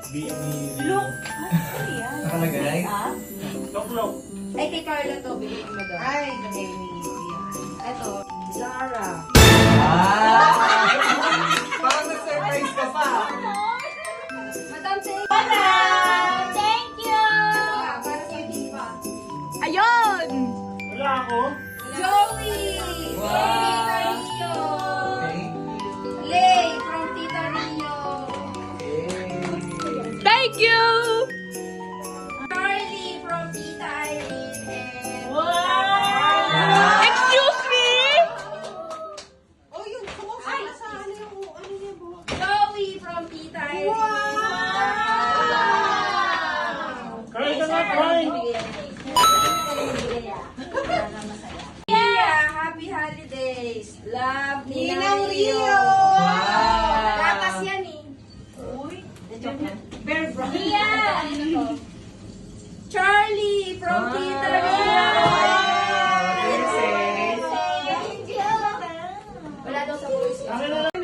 Bini. Look! Ano yan? Nakalagay? Look. Ay, kay Carla to. Bili ko madam. Ay, kay Ito, Zara. Parang na-surprise ka pa. Madam, thank you. Madam! Thank you! Para sa Diva. Ayun! Wala ako. Joey! Wow. Tita Rio. Okay. Lay from Tita Rio. Thank you! Charlie from Tita Irene. And Wow! Excuse me? Oh, yun. Ay, sa ano yung buhok? Joey from Tita Irene. Kain ka nga, kain. Yeah, happy holidays. Love, Ninang Rio. Wow. Gatas yan eh. Uy. Bear Brown. Yeah! Charlie from Tita Rio. Thank you! Wala daw sa voice. Akin na lang.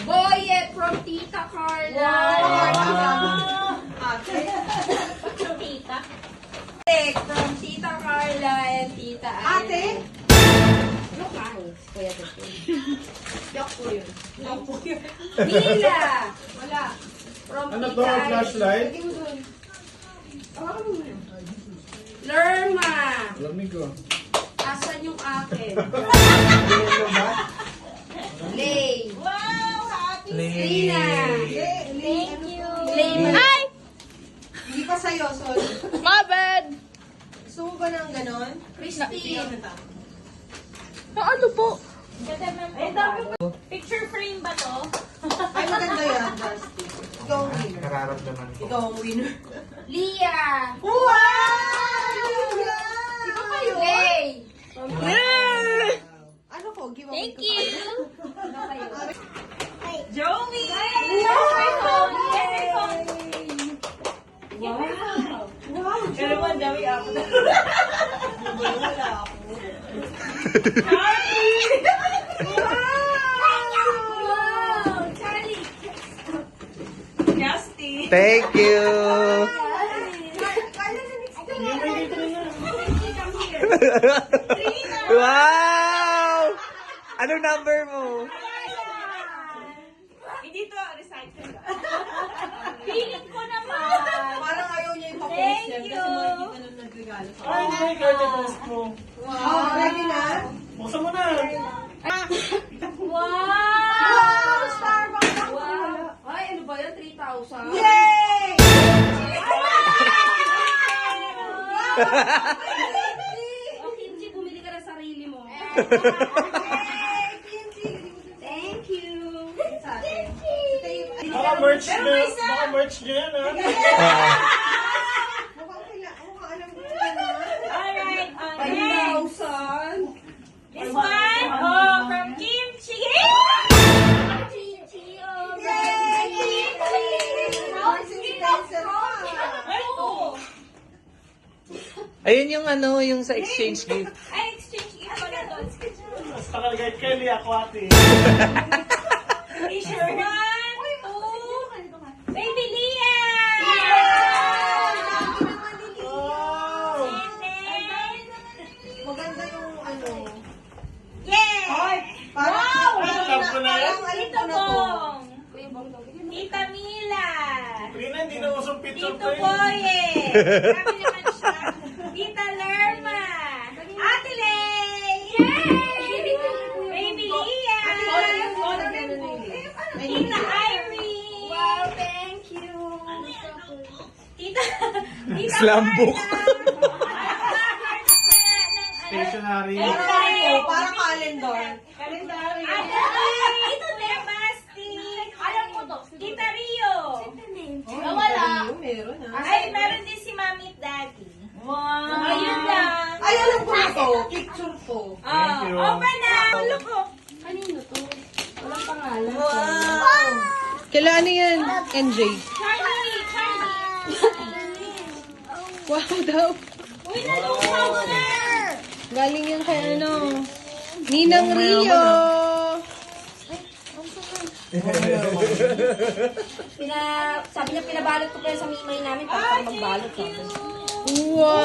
Boyet from Tita Carla. Tita. Tek from Tita Carla and Tita Ate? Look nice. Kuya Tek. Yok po yun. Nila. Wala. From Ano Tita to? Ate. Flashlight? Lerma. Lamig ko. Asan yung akin? Ano ba? Lay. Wow! Happy! Lina. Thank you! Lay. Ay! Hindi pa sa'yo, sorry. My bad! Gusto mo ba ng ganon? Christine. Na ano po? Picture frame ba to? Ay, maganda yan, Dusty. Ikaw ang winner. Nararamdaman ko. Ikaw ang winner. Lia. Wow! Iba kayo? Lay. Ano ko? Giveaway Thank ko you! Iba kayo? Joey! Yes, my phone! Yes, my phone! Wow! Pero man, dami ako na. Wala ako. Wow! Charlie. Nasty! Thank you! Wow! Anong number mo? Hindi to, recycle ka. Feeling ko naman. Parang ayaw niya yung papost Thank yan you. kasi makikita nung nagregalo sa Ay, hindi. Kahit i-post mo. Wow! Ready na? Buksan mo na. Wow! Starbucks ako! Wow. Ay, ano ba yan? 3,000? Yay! O, Kimchi, bumili ka ng sarili mo. Thank you. Sa atin. Baka merch nyo. Baka merch nyo yan, ha? Mukhang alam mo na. Alright, next. 5,000? This one, oh, from Kimchi. Chichi, oh. Ayun yung ano, yung sa exchange gift. Ay, exchange gift pala to. Mas nakalagay Kelly, ako ate. T-shirt. One, two, Baby Lia! Wow! And then, Maganda yung ano. yeah! Parang, Alam ko na yan. Parang alam Tito ko na to. Bong! Kuya Bong, bigyan mo. Tita Mila! Trina, hindi na usong picture Tito frame. Boye! Grabe naman siya. Tita Lerma! Ate Lay! Baby Lia! Tita Irene! Wow, thank you. Tita Slam book. Stationary. Parang calendar. Ito din, Basti! Alam ko to. Tita Rio! Nawala. Meron ha. Ay, meron din si Mami at Daddy. Wow! Ayun lang. Ay, alam ko na to. Picture to. Thank you. Open na! Ulo ko. Kanino to? Walang pangalan. Wow! Kailan yan, NJ? Charlie! Wow daw. Uy, nalusaw na! Galing yan kay ano. Ninang Rio. Sabi niya, pinabalot ko pa sa mimay namin para magbalot. Wow!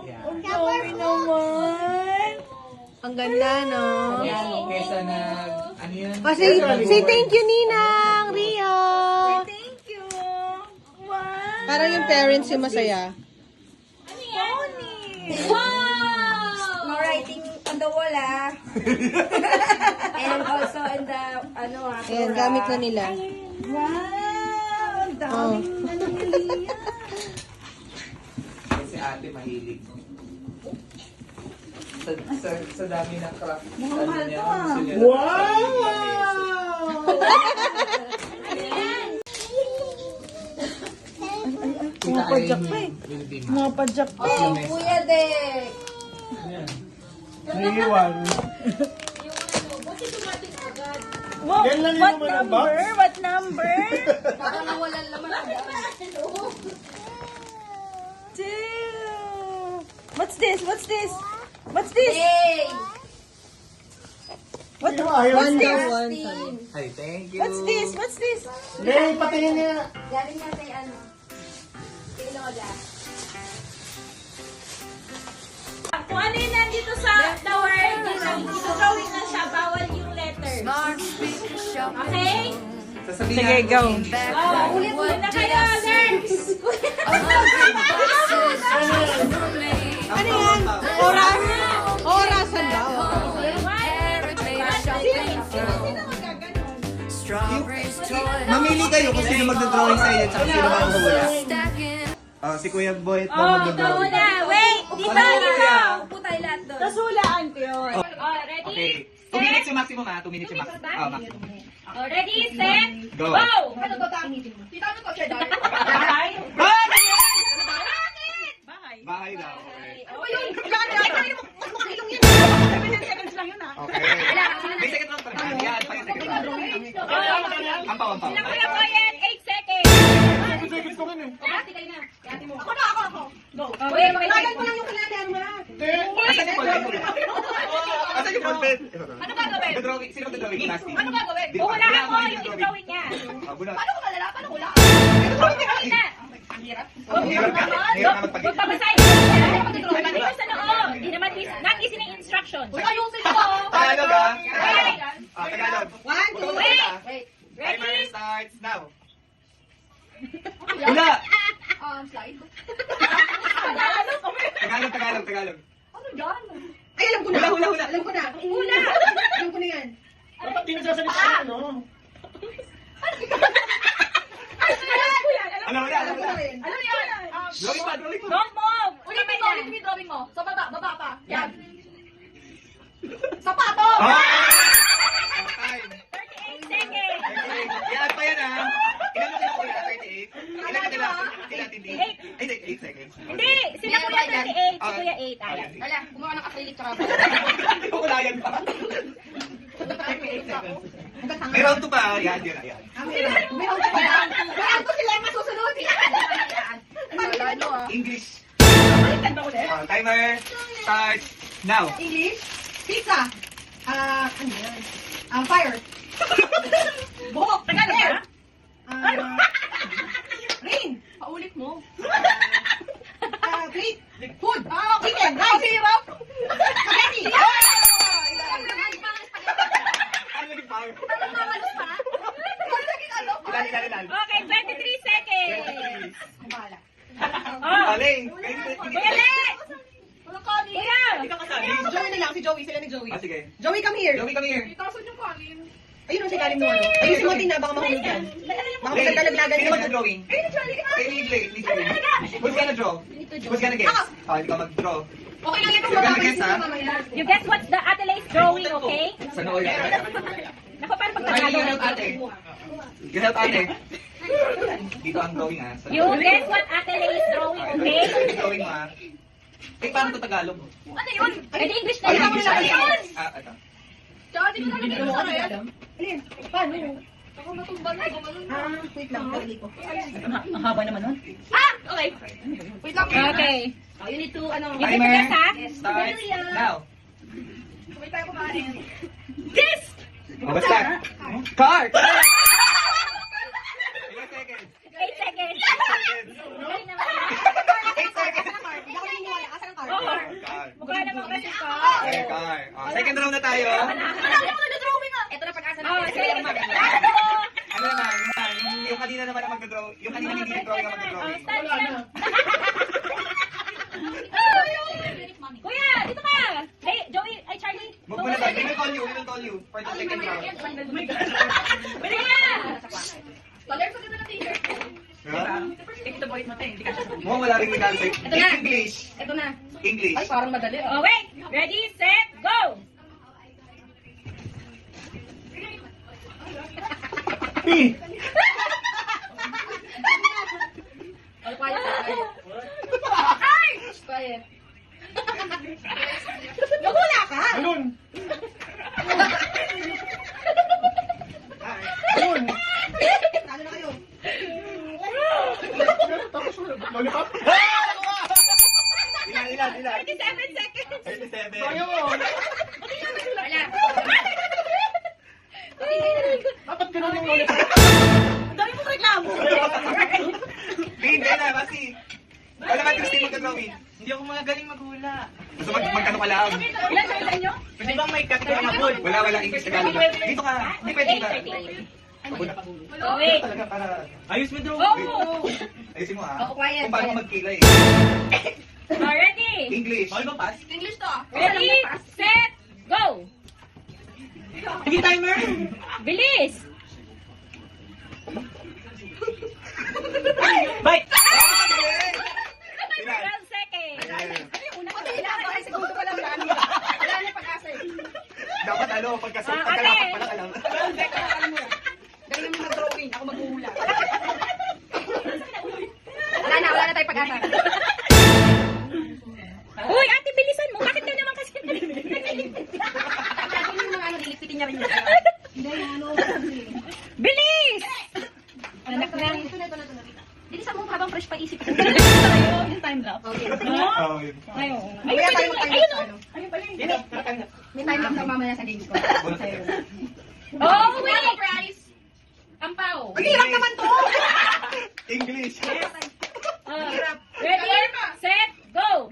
Ang dami naman. Ang ganda, no? Kesa na, ano yan? Oh, say thank you, Ninang, Rio. Thank you. Wow. Parang yung parents yung masaya. Ano yan? Wow! No writing on the wall, ah. And also in the, Ayan, gamit na nila. Wow! Ang Oh. dami Si ate mahilig. Sa dami ng craft. Mahal to ah. Mapadyak pa eh. Mapadyak pa eh. Oh, Kuya Dek. Naiiwan. Wow, Yan lang yung what naman ang number? box. What number? Baka nawalan naman agad. Two. What's this? What's this? What's this? Hey! What? Ayaw. One daw, one. Justin. Ay, thank you. What's this? What's this? Hindi, patingin niya. Galing nga kay kay Lola. Kung ano yung nandito sa the word, drawing na siya, bawal yung letter. Okay? Sasabihin sige, go. Oh, ulit na kayo, next! Ano yan? Oras? Orasan daw. Mamili kayo kung sino magdodrawing sa inyo tsaka sino mahuhula. Oh, si Kuya Boy ito Oh, magdodrawing. ikaw na. Wait! Dito, dito! Upo tayo lahat doon. Nasulaan ko yun. Oh, ready? Okay. 2 minutes yung maximum ha. 2 minutes yung maximum. Oh, maximum. Oh, ready, set, Go. go! Ano ba ang meeting mo? Tita, ano to, Cheddar? Bahay? Bahay. Bahay daw. Okay. Ano ba yun? Mas makilong yan. 7 seconds lang yun ah. Okay. May second round pa rin. Yan, pa yung second round. Ampaw, ampaw. Sila Kuya Boyet, 8 seconds. Ate kayo na. Ate mo. Ako. Go. Kuya Boyet, Tagal ko lang yung kailangan mo. Asan yung ballpen? Asan yung ballpen? ano gagawin? Magdodrawing. Sino magdodrawing? Plastic. Ano gagawin? Di ba? Hulaan mo Bulaan yung drawing niya. Ah, bulaan. Paano ko malala? Paano hula? Drawing na. Ang hirap na magpagit. Huwag babasahin mo. Pati mo sa loob. Hindi naman not easy na instruction. Uy, ayusin ko. Tagalog ha? Wait. Ah, Tagalog. One, two, Wait. Wait. Timer Ready? starts now. Hula! Slide. Tagalog. Ano yan? Ay, alam ko na. Hula. Alam ko na. Hula. Alam ko na yan. Dapat di nasasalita sa ano. Alam mo na. Ano yan? Drawing pa. Don't move. Ulitin mo yung drawing mo. Sa baba pa. Yan. Sapato! Time. 38 seconds. Yan pa yan ha. Ilan na sila kuya? 38? Ilan na sila? Ilan hindi? Ay, 8 seconds. Hindi. Sila Kuya 38. Si Kuya 8. Ayan. Wala, gumawa ng acrylic tsaka Wala yan pa. May round 2 pa. Yan. Meron ka pala. Meron ko sila yung masusunod. Wala nyo ah. English. Timer starts now. English. Pizza. Ano yan? Fire. Buhok. Tagalog ba? Rain. Paulit mo. Plate. Food. Chicken. Rice. Hirap. Spaghetti. Ano naging power? Mamalos pa. Ilan. Okay, 23 seconds. Kumala. Oh. Aling. Kuya Lex. Kuya. Ikaw kasali. Joey na lang. Si Joey. Sila ni Joey. Ah, sige. Joey, come here. Joey, come here. Itasan yung kanin. Ayun ang si Kalim mo. Ayun si Martin na. Baka mahulog yan. Baka Lay, magdalaglagan sino yan. magdodrawing? Ay, lead. Who's gonna draw? Who's gonna guess? Ikaw mag-draw. Okay lang ito. You're gonna guess, ha? You guess what's the Atelay's drawing, okay? Sa noo yan. Naku, paano pag Ay, Tagalog? help ate. You help ate. Dito ang drawing ha. You guess what Atelay's drawing, okay? Yung drawing mo ha. Eh, paano ito Tagalog? Ano yun? Eh, di English na Ay, lang. English na yun. Ah, ito. Tsaka di ko na naging sa kaya. Alin? Paano? Ako natumbal na. Gumanon. Wait lang. Dali ko. Ang haba naman nun. Okay. Wait lang. Okay. Oh, you need to, You need to guess, ha? Starts now. Wait tayo kumain. Guess! Oh, basta. Car! Ilang seconds? 8 seconds. Galing naman. 8 seconds. Oo. Car. Mukha naman kasi ko. Okay, car. Oh, second round na tayo. Ito na pag-asa Oh, sige. Ano naman, yung kanina naman ang magdodraw. Yung kanina hindi drawing ang magdodrawing. Kuya, dito ka! Hey, Joey, ay Charlie. Wag mo na ba? We will call you for the second round. Bili ka! Ha? Mukhang wala rin regalo sa'yo. Ito na. English. Ito na. English. Ay, parang madali. Oh, wait! Ready, set, go! All quiet. Quiet. Magula ka! Balloon. Ano na kayo? Lollipop. Ilan? 37 seconds! 37. Ayaw mo. Wala. Dapat ganun yung lollipop. Ang dami mong reklamo! Hindi na, Basi. Wala naman Christine magdodrawing. Hindi ako magaling maghula. Gusto magkano ka lang. Ilan sa inyo? Pwede bang may cut ka mag-hula? Wala English Tagalog. Dito ka. Hindi pwede ka. 8:30. Oh, wait. Talaga para Ayos mo, Drew. Oh! ayusin mo ha. Ako, quiet, Kung paano quiet. magkilay. Oh, ready? English. Okay ba, pass? English to. Ready, set, go! Sige, timer! Bilis! Bye! 12 seconds. Segundo pa lang. Wala na pag-asa eh. Dapat pagkalapat ate. pa lang alam. Galing naman mag-drawing. Ako maghuhula. Wala na tayo pag-asa. Uy, ate, bilisan mo. Bakit ka naman kasi Ano yung mga nililipitin niya rin yun? Bilis! Anak na. Bilisan mo habang fresh pa isip ko. Yung time lapse. Okay. Oh, yun. Ayun. Mamaya tayo mag-time Ayun, sa ano. ayun pala yun. Dito, nakatanggap. May time lang sa mamaya sa games ko. Oh, wait! Prize! Ampaw. Ang hirap naman to! English. Ready, set, go!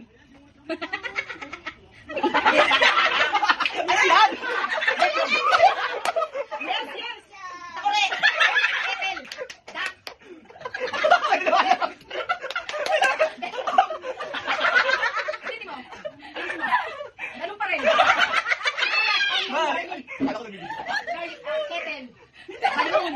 Yes, yes. Takore! Epel! Dak! Hindi mo. Ganun pa rin. Kala ko nabibigyan. Kettle. Balloon.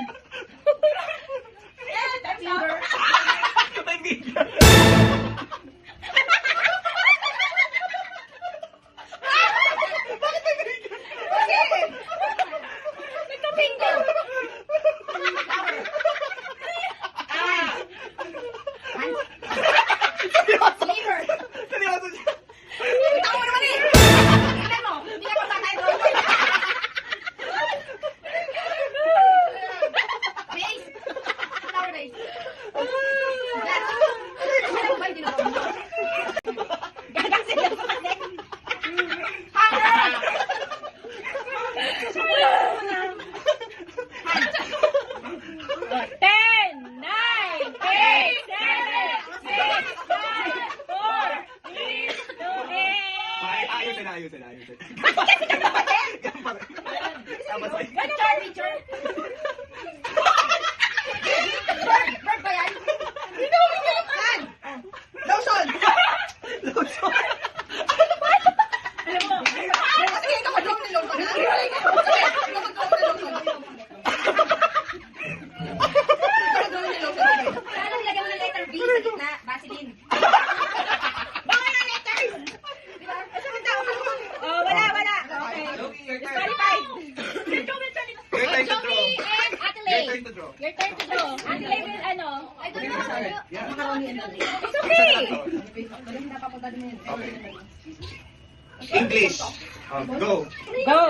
Nagka-bingo. Liver. Seryoso siya. Ako naman eh. Tignan mo. Hindi ka pa tayo. Base. Flower base. Ano ba hindi na ba? Gagasin lang sa kasi. Ten, 9, 8, 7, 6, 5, 4, 3, 2, 8. Ayusin. Tama sa'yo. Picture, picture. Bird ba yan? Hindi ko yan. Lotion. Alam mo, Kasi ikaw mag-draw ng lotion. Ikaw mag-draw ng lotion. Sana nilagyan mo ng letter B sa gitna. Vaseline. Baka na letters! Di ba? oh, wala. Okay. Loki, your turn. Disqualified. Your turn to draw. Joey and Ate Your Lay. turn to draw. Your turn to draw. Ate Lay will ano? I don't know. Yeah. It's okay. English. Go. Go.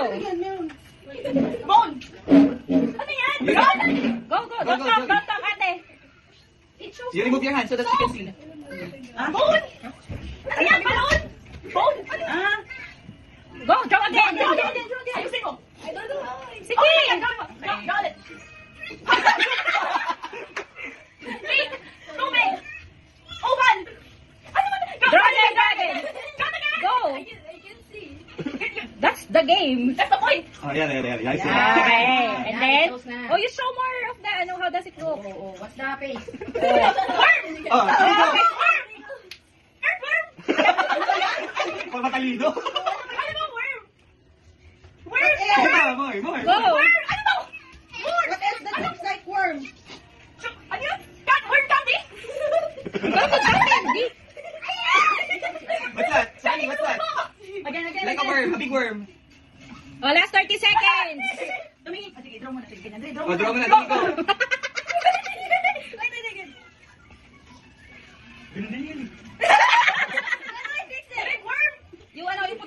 Bone! Ano yan? Go. Don't talk, ate. You remove your hand so that you can see. Bone. Ano yan? Balon. Bone. Go. Draw again. Ayusin mo. Sige! Galit! Tubig! Oval! Dragon! Go! That's the game. That's the point. Oh, yan. Nice. Okay. And then, Close na. oh, you show more of the, how does it look? Oh, what's the face? Oh, Worm! Earthworm! pagmatalino. Ano ba, worm? Worm! More. Go! Worm! Ano ba? What else that looks like worm? Ano yun? Worm candy? What's that? Shani, what's that? Again. Like a worm, a big worm. Oh, last 30 seconds. Tumingin. Sige, draw mo na. Sige, Andre, Oh, draw mo na, dito. Yung ano, yung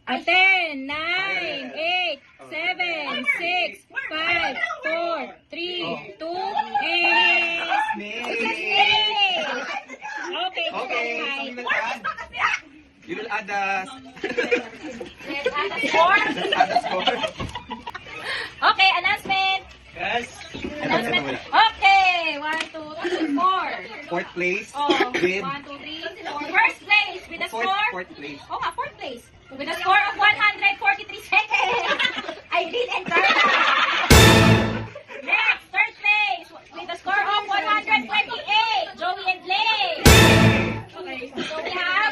10, 9, 8, 7, 6, 5, 4, 3, 2, 8. Okay, Okay, so we will add. You will add the Score? add the score. Okay, announcement. Yes. Announcement. Okay, 1, 2, 3, 4. Fourth place Oh, 1, 2, 3, with 4. First place with a score. fourth place. Oh, nga, fourth place. With a score of 143 seconds. Irene and Carla. Next, third place with a score of 128. Joey and Blake. Okay, so we have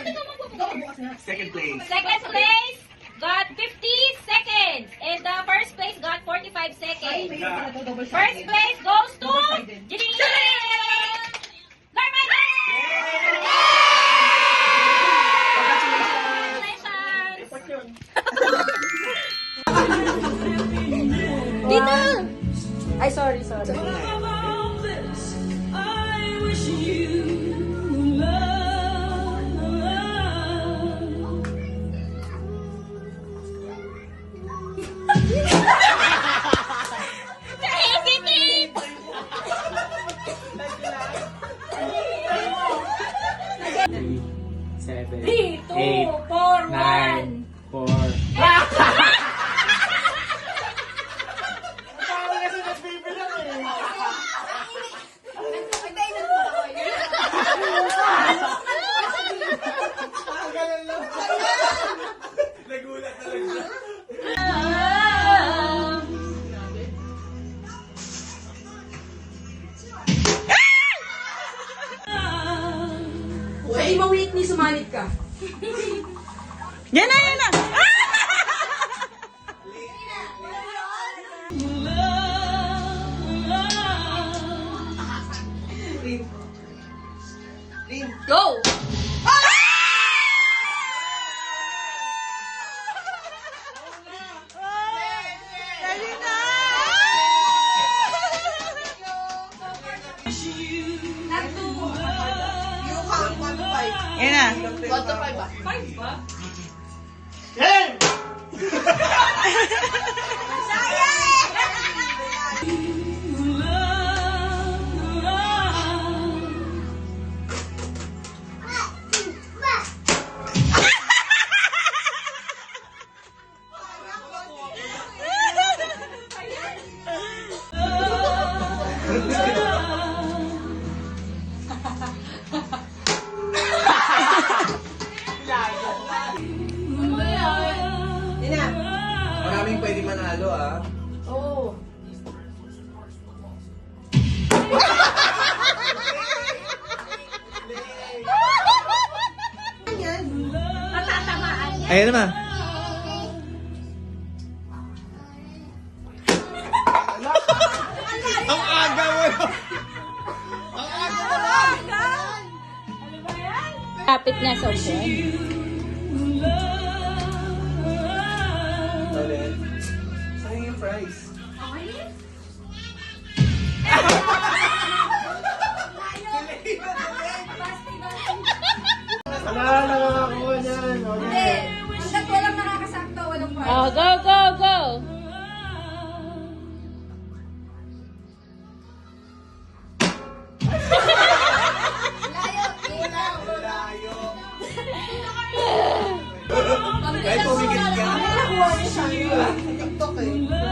Second place. second place got 50 seconds. And the first place got 45 seconds. First place goes to Janine. Norman! Congratulations! Dito! Ay, sorry. Seven. 3, 2, 4, 1. 4. Parang kasi nagbibilang eh. Ang ganun lang. Nagulat na lang siya. Uy, mawit ni sumanit ka. Yan na! Go! Dali na! Yan na. 1 to 5 ba? 5 ba? Game! Maraming pwede manalo ah. Oo. Ayan naman. Ang aga mo! Kapit niya sa upo. Ulit. Saan yung prize? Wala nakakakuha niyan. Hindi. Hanggat walang nakakasakto, walang prize. Oh, go, go, go! Layo. Kahit pumigil ka. Nakuha niya siya. TikTok eh.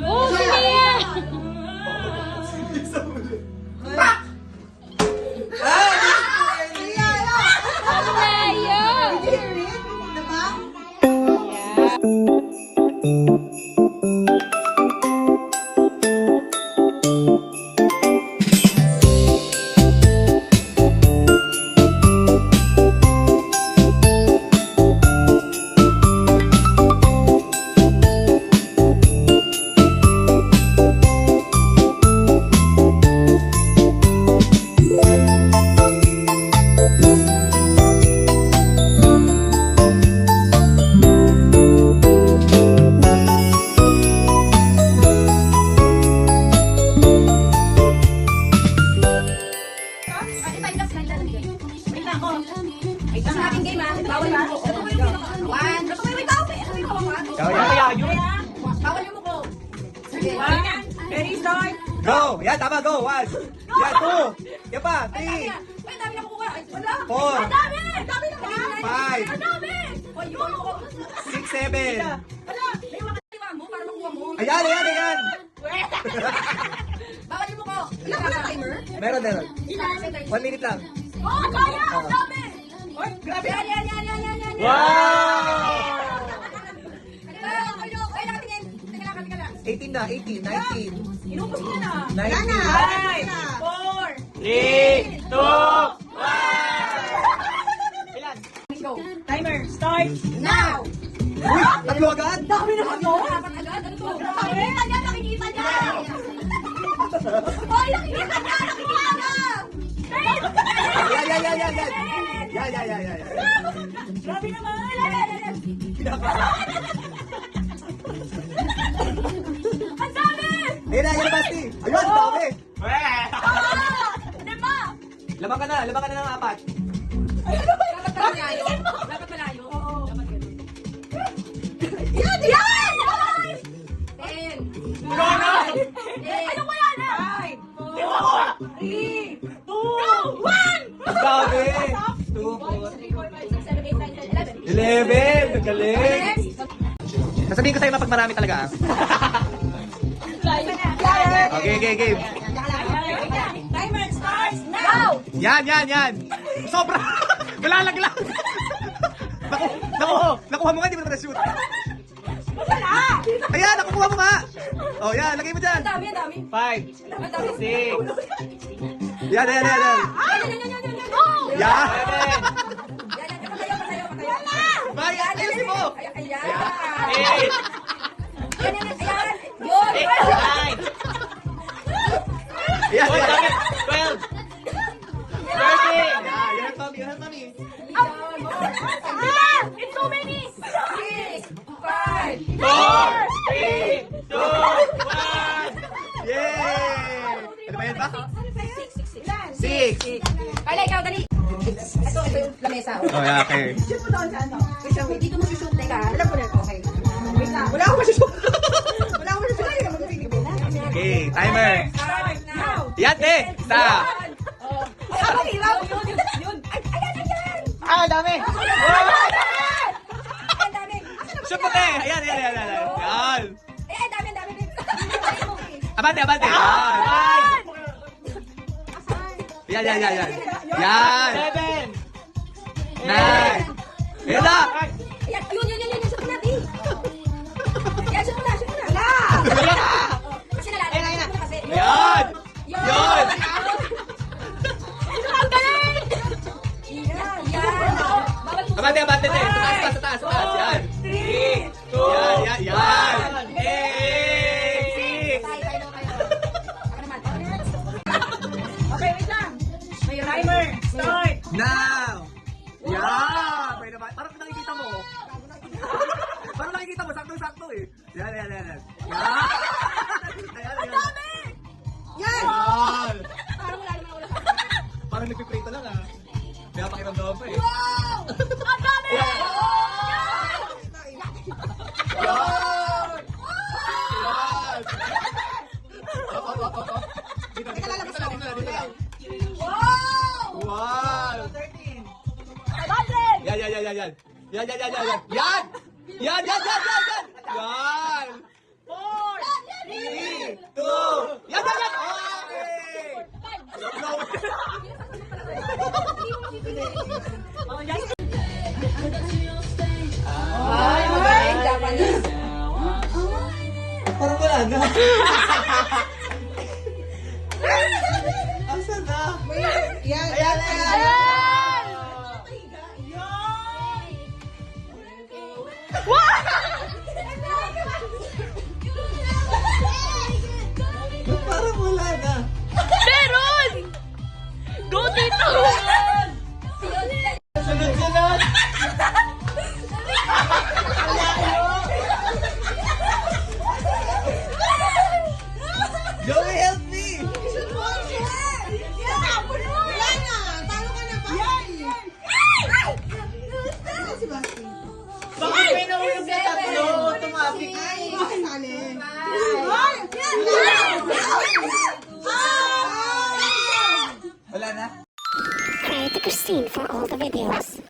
Oh, Sonia! Ang layo! Sa ating game ha, bawal yung muko. One. Kaya yun. Bawal yung muko. Sige. Ready, start. Go! Yan, tama, go! 1. Yan, 2. Yan pa, 3. Ay, dami na kukuha. Ay, wala. 4. Ang dami! Ang dami na kukuha. 5. Ang dami! Ay, yung muko. 6, 7. Wala. May makatiwa mo para makuha mo. Ayan, ayan, ayan. Bawal yung muko. Ilan ba na timer? Meron. Ilan? 1 minute lang. Oh, kaya! Ang dami! Ay, grabe. Yan. Wow! Ay, nakatingin. Teka lang. 18 na, 18, 19. Inubos mo na. 19. 5, 4. 3, 2, 1! Ilan? Go. Timer, start. Now! Uy, tatlo agad? Dami naman mo. Dapat agad. Ano to? Nakikita niya. Nakikita niya. Oy, nakikita niya. Nakikita niya. Yan. Grabe naman. Ang dami! Yan, Basti. Ayun, dami. Lima! Lamang ka na ng 4. Dapat malayo. Dapat malayo. Oo. Yan! Yan! 10. Ano ko yan? 5, 4, 3, 2, 1! Ang dami. 2, 4, 11. Galing. Sasabihin ko sa'yo mapag marami talaga. Okay, game. Timer starts now! Yan. Sobra. Malalaglag. Nakuha mo nga, di mo naman na-shoot. Wala! Ayan, nakukuha mo nga. Oh, yan, lagay mo dyan. Ang dami. 5, Ang dami. 6, Yan. Yan. Go! Yan. 7, Patayo. Mari, ayusin mo. Ayan. 8, Ayan. Yun. 9, Yan. oh, dami. 12, 13, Yan, Tommy. It's so many! 6, 5, 4, 3, 2, 1! Yay! Ano ba yan ba? 6. Kala, ikaw, dali. Ito yung lamesa. Oh, yeah, okay. Shoot mo doon sa ano. Wait, dito mo shoot. Teka, alam ko na. Okay. Wait lang. Wala akong masushoot. Okay, timer. Start now. Yan, te. Isa. Ay, ako, hirap. Yun. Ay, ayan. Ah, dami! Ang dami. Shoot mo, te. Ayan. Yan. Eh, ang dami. Abante. Yan. Yan. 7, 9. Ayan na. Ayan, yun. Shoot mo natin. Yan, shoot mo na. Kasi nalalagay. Shoot mo na kasi. Yan. Yun. Ang galing! Yan. Abante, te. Sa taas. Yan. 3, 2, Yan. Okay, wait lang. Timer, start. Now. Yan. Pwede ba? Parang nakikita mo. Sakto eh. Yan. Yan. Ang dami! Yan! Parang wala naman. Parang nagpiprito lang ah. Kaya pakiramdaman pa eh. Wow! Wow! Yan, yan, yan, yan, yan. Yan, yan, yan, yan, yan. Yan! Yan, yan, yan, yan, yan! Yan! 4, 3, 2, yan, yan, yan! Okay! Ay, magaling. Japanese. Parang wala na. Asan na? Yan, Ayan, yan, ayan. yan. Parang wala na. Meron! Go dito! Sunod-sunod. Joey, help me! Wala na. Talo ka na ba? Si Basti. Bakit may nahulog na tatlo? Automatic. Ay, sali. Wala na? Pray to Christine for all the videos.